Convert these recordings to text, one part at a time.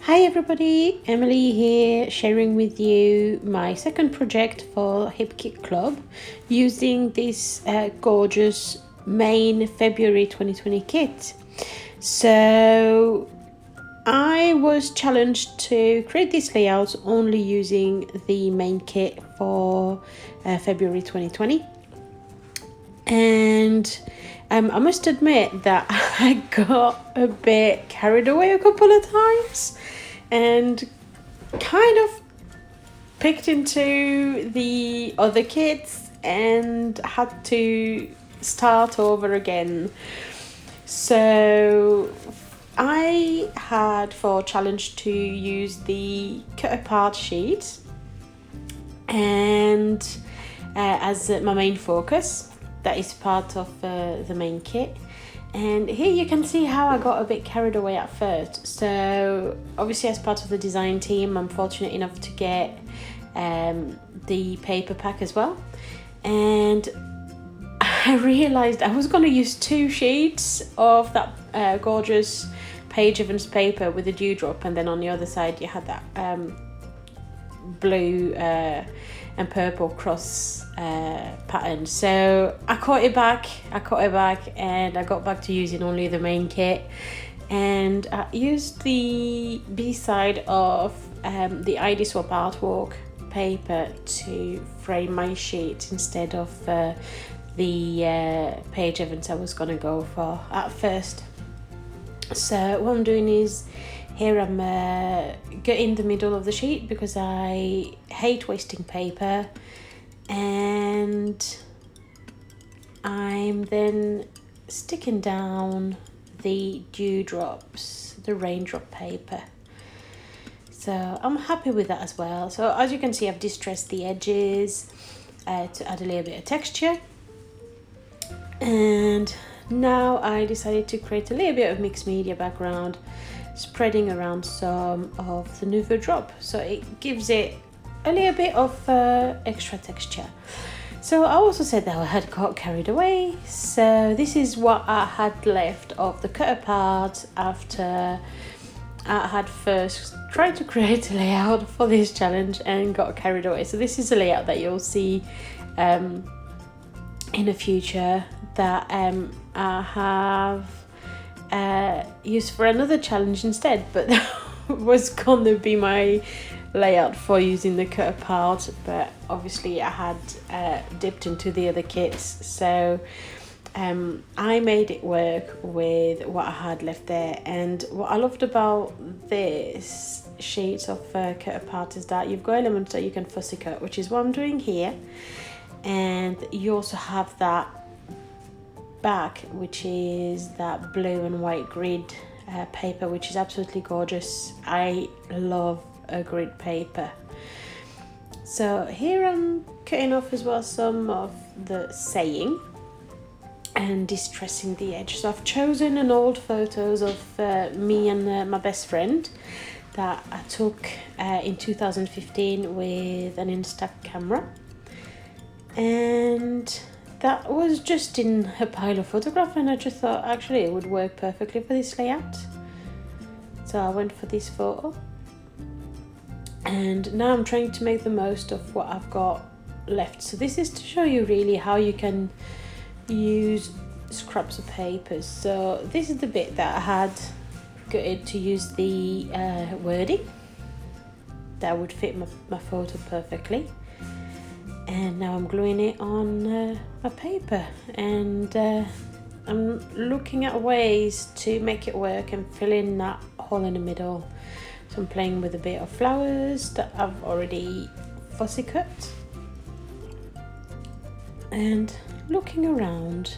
Hi everybody, Emily here, sharing with you my second project for Hip Kit Club using this gorgeous Maine February 2020 kit. So I was challenged to create this layout only using the main kit for February 2020, and I must admit that I got a bit carried away a couple of times and kind of picked into the other kits and had to start over again. So I had for challenge to use the cut apart sheet and as my main focus. That is part of the main kit. And here you can see how I got a bit carried away at first. So obviously as part of the design team, I'm fortunate enough to get the paper pack as well. And I realised I was going to use 2 sheets of that gorgeous page Evans paper with a dewdrop, and then on the other side you had that blue and purple cross pattern. So I cut it back and I got back to using only the main kit, and I used the B-side of the ID Swap artwork paper to frame my sheet instead of the page Evans I was gonna go for at first. So what I'm doing is here I'm getting the middle of the sheet because I hate wasting paper, and I'm then sticking down the dewdrops, the raindrop paper. So I'm happy with that as well. So as you can see, I've distressed the edges to add a little bit of texture. And now I decided to create a little bit of mixed media background, spreading around some of the Nouveau drop, so it gives it a little bit of extra texture. So I also said that I had got carried away, so this is what I had left of the cut apart after I had first tried to create a layout for this challenge and got carried away. So this is a layout that you'll see in the future that I have used for another challenge instead, but that was gonna be my layout for using the cut apart, but obviously I had dipped into the other kits, so I made it work with what I had left there. And what I loved about this sheet of cut apart is that you've got elements that you can fussy cut, which is what I'm doing here, and you also have that back, which is that blue and white grid paper, which is absolutely gorgeous. I love a grid paper. So here I'm cutting off as well some of the saying and distressing the edge. So I've chosen an old photos of me and my best friend that I took in 2015 with an Insta camera, and that was just in a pile of photographs, and I just thought actually it would work perfectly for this layout. So I went for this photo, and now I'm trying to make the most of what I've got left. So this is to show you really how you can use scraps of papers. So this is the bit that I had gutted to use the wording that would fit my photo perfectly. And now I'm gluing it on my paper, and I'm looking at ways to make it work and fill in that hole in the middle. So I'm playing with a bit of flowers that I've already fussy cut and looking around.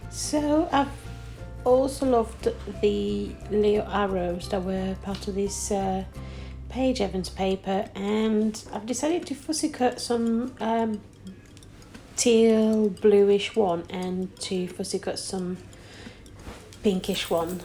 So I've also loved the little arrows that were part of this page Evans paper, and I've decided to fussy cut some teal bluish one and to fussy cut some pinkish one.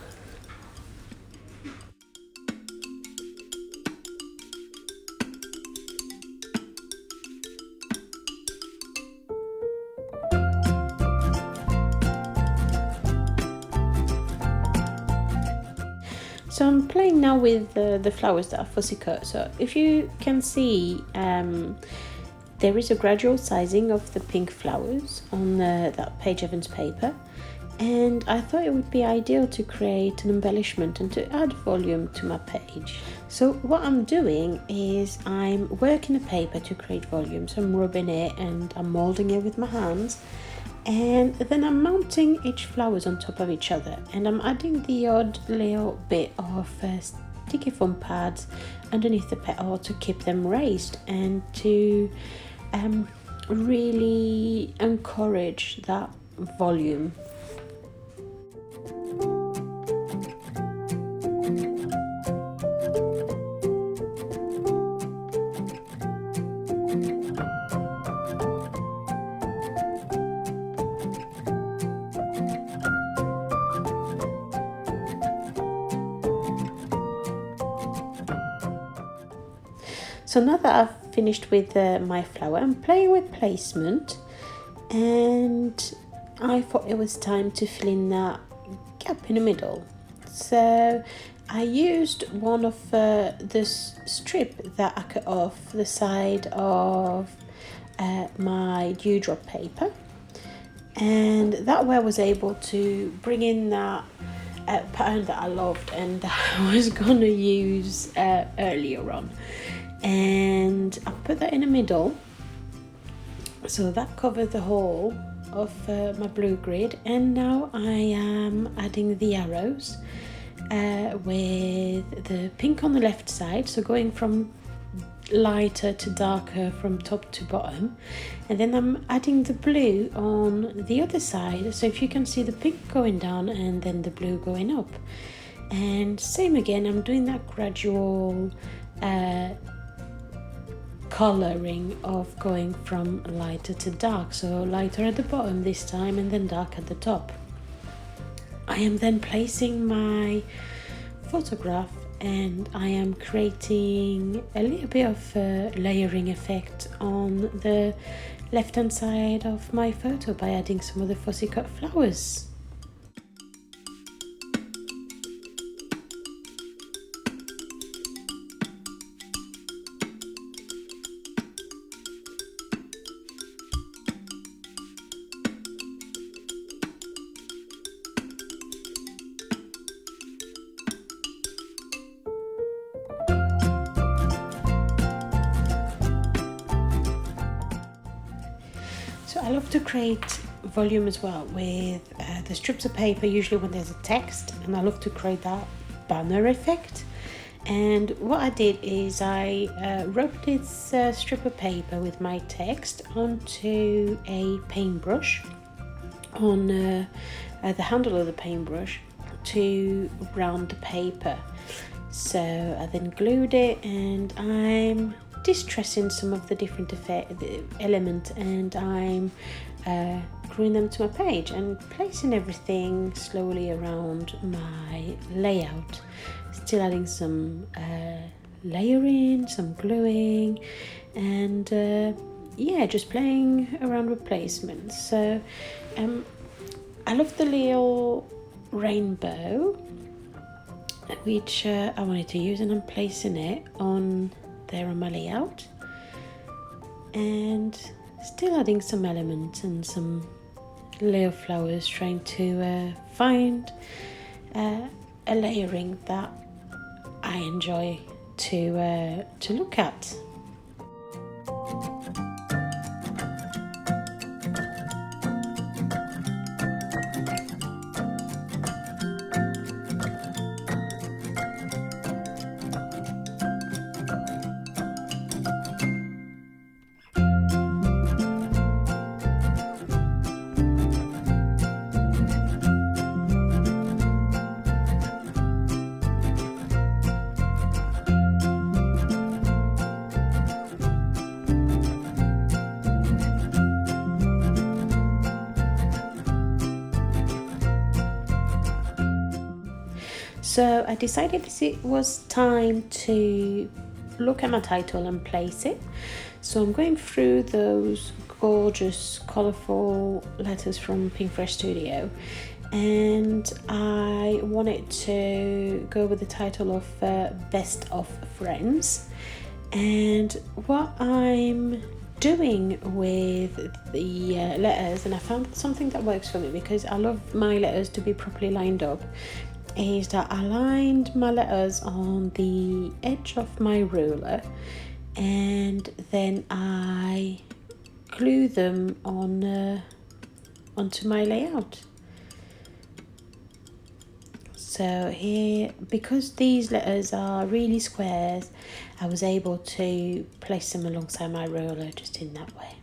So I'm playing now with the flowers that are fussy cut. So if you can see, there is a gradual sizing of the pink flowers on that Page Evans paper, and I thought it would be ideal to create an embellishment and to add volume to my page. So what I'm doing is I'm working the paper to create volume. So I'm rubbing it and I'm moulding it with my hands, and then I'm mounting each flowers on top of each other, and I'm adding the odd little bit of sticky foam pads underneath the petal to keep them raised and to really encourage that volume. So now that I've finished with my flower, I'm playing with placement, and I thought it was time to fill in that gap in the middle. So I used one of this strip that I cut off the side of my dewdrop paper, and that way I was able to bring in that pattern that I loved and that I was going to use earlier on. And I put that in the middle, so that covered the whole of my blue grid. And now I am adding the arrows with the pink on the left side, so going from lighter to darker from top to bottom, and then I'm adding the blue on the other side. So if you can see the pink going down and then the blue going up, and same again, I'm doing that gradual colouring of going from lighter to dark, so lighter at the bottom this time and then dark at the top. I am then placing my photograph, and I am creating a little bit of a layering effect on the left hand side of my photo by adding some of the fussy cut flowers. So I love to create volume as well with the strips of paper, usually when there's a text, and I love to create that banner effect. And what I did is I wrote this strip of paper with my text onto a paintbrush on the handle of the paintbrush to round the paper. So I then glued it, and I'm distressing some of the different elements, and I'm gluing them to my page and placing everything slowly around my layout, still adding some layering, some gluing, and yeah, just playing around with placements. So I love the little rainbow which I wanted to use, and I'm placing it on there on my layout, and still adding some elements and some little flowers, trying to find a layering that I enjoy to look at. So I decided it was time to look at my title and place it. So I'm going through those gorgeous colourful letters from Pink Fresh Studio, and I wanted to go with the title of Best of Friends. And what I'm doing with the letters, and I found something that works for me because I love my letters to be properly lined up, is that I lined my letters on the edge of my ruler, and then I glue them on onto my layout. So here, because these letters are really squares, I was able to place them alongside my ruler just in that way.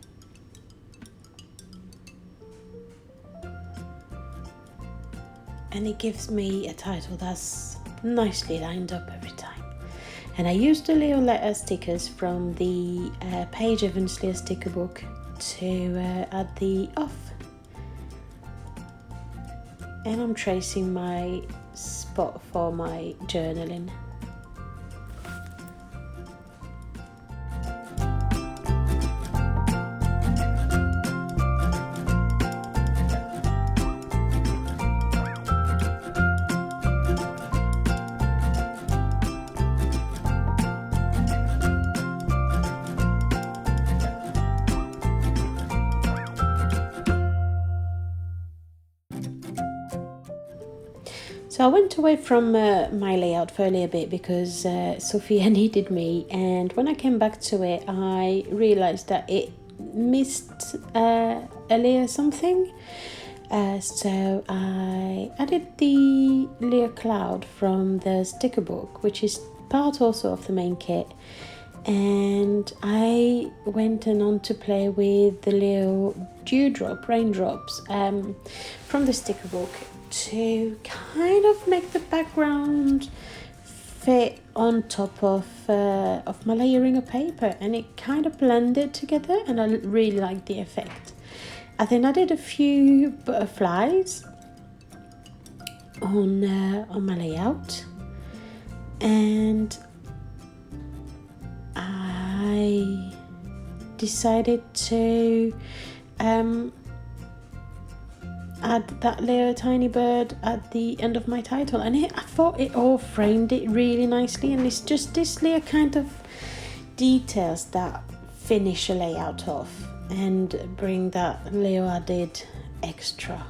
And it gives me a title that's nicely lined up every time. And I used the Leo letter stickers from the Page Evans Leo sticker book to add the off. And I'm tracing my spot for my journaling. So I went away from my layout for a little bit because Sophia needed me, and when I came back to it I realised that it missed a layer something. So I added the Leo cloud from the sticker book, which is part also of the main kit, and I went on to play with the Leo dewdrop, raindrops from the sticker book to kind of make the background fit on top of my layering of paper, and it kind of blended together and I really liked the effect. I then added a few butterflies on my layout, and I decided to add that little tiny bird at the end of my title, and I thought it all framed it really nicely, and it's just this little kind of details that finish a layout off and bring that little added extra.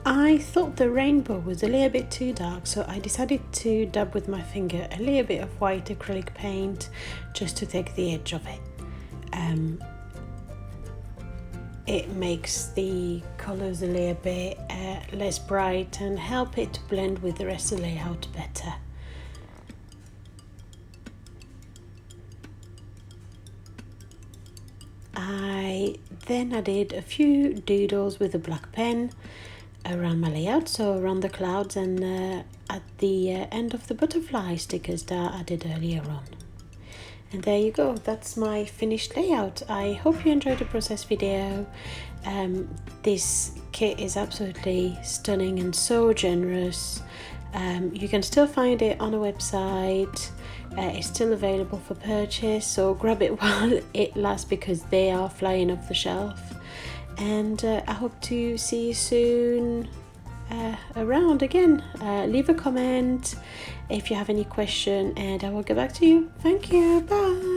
I thought the rainbow was a little bit too dark, so I decided to dab with my finger a little bit of white acrylic paint just to take the edge of it. It makes the colours a little bit less bright and help it to blend with the rest of the layout better. I then added a few doodles with a black pen around my layout, so around the clouds and at the end of the butterfly stickers that I did earlier on. And there you go, that's my finished layout. I hope you enjoyed the process video. This kit is absolutely stunning and so generous. You can still find it on a website. It's still available for purchase, so grab it while it lasts because they are flying off the shelf. And I hope to see you soon around again. Leave a comment if you have any question and I will get back to you. Thank you, bye.